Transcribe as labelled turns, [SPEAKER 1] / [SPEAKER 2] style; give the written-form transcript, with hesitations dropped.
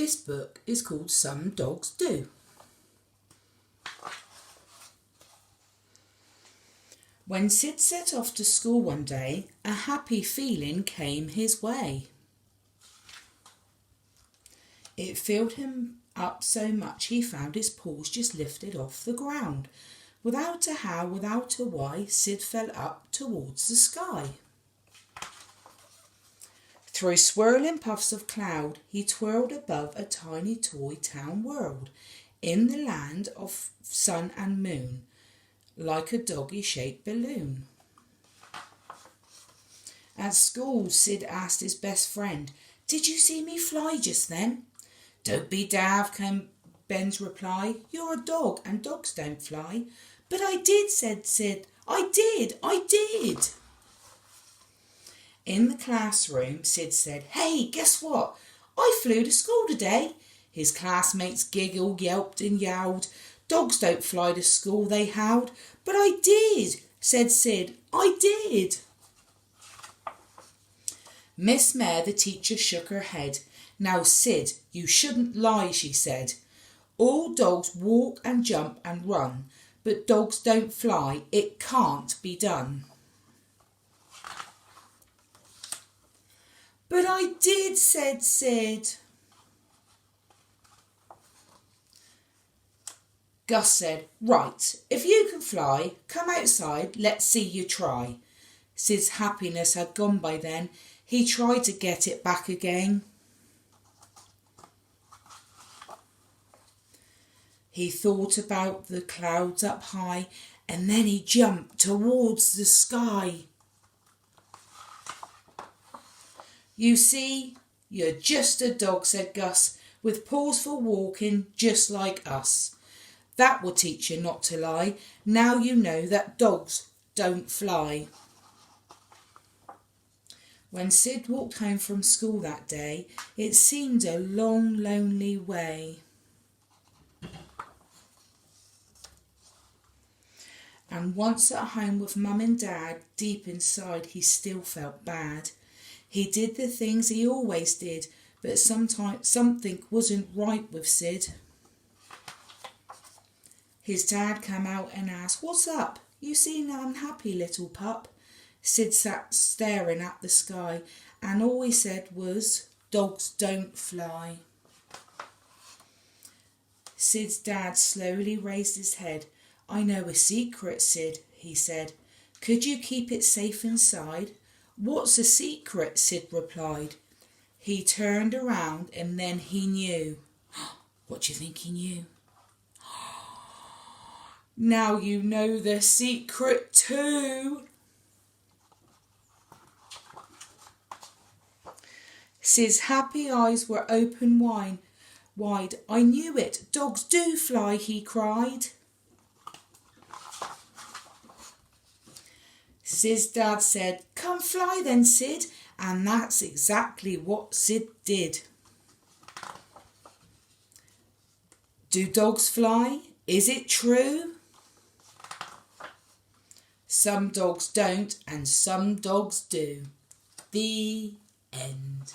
[SPEAKER 1] This book is called Some Dogs Do. When Sid set off to school one day, a happy feeling came his way. It filled him up so much he found his paws just lifted off the ground. Without a how, without a why, Sid fell up towards the sky. Through swirling puffs of cloud, he twirled above a tiny toy town world, in the land of sun and moon, like a doggy-shaped balloon. At school, Sid asked his best friend, "Did you see me fly just then?" "Don't be daft," came Ben's reply. "You're a dog and dogs don't fly." "But I did," said Sid. I did. In the classroom, Sid said, "Hey, guess what? I flew to school today." His classmates giggled, yelped and yowled. "Dogs don't fly to school," they howled. "But I did," said Sid. "I did." Miss Mare, the teacher, shook her head. "Now, Sid, you shouldn't lie," she said. "All dogs walk and jump and run, but dogs don't fly. It can't be done." "But I did," said Sid. Gus said, "Right, if you can fly, come outside, let's see you try." Sid's happiness had gone by then. He tried to get it back again. He thought about the clouds up high, and then he jumped towards the sky. "You see, you're just a dog," said Gus, "with paws for walking just like us. That will teach you not to lie. Now you know that dogs don't fly." When Sid walked home from school that day, it seemed a long, lonely way. And once at home with Mum and Dad, deep inside he still felt bad. He did the things he always did, but sometimes something wasn't right with Sid. His dad came out and asked, "What's up? You seem unhappy, little pup." Sid sat staring at the sky, and all he said was, "Dogs don't fly." Sid's dad slowly raised his head. "I know a secret, Sid," he said. "Could you keep it safe inside?" "What's a secret?" Sid replied. He turned around and then he knew. What do you think he knew? Now you know the secret too. Sid's happy eyes were open wide. "I knew it. Dogs do fly," he cried. Sid's dad said, "Come fly then, Sid," and that's exactly what Sid did. Do dogs fly? Is it true? Some dogs don't and some dogs do. The end.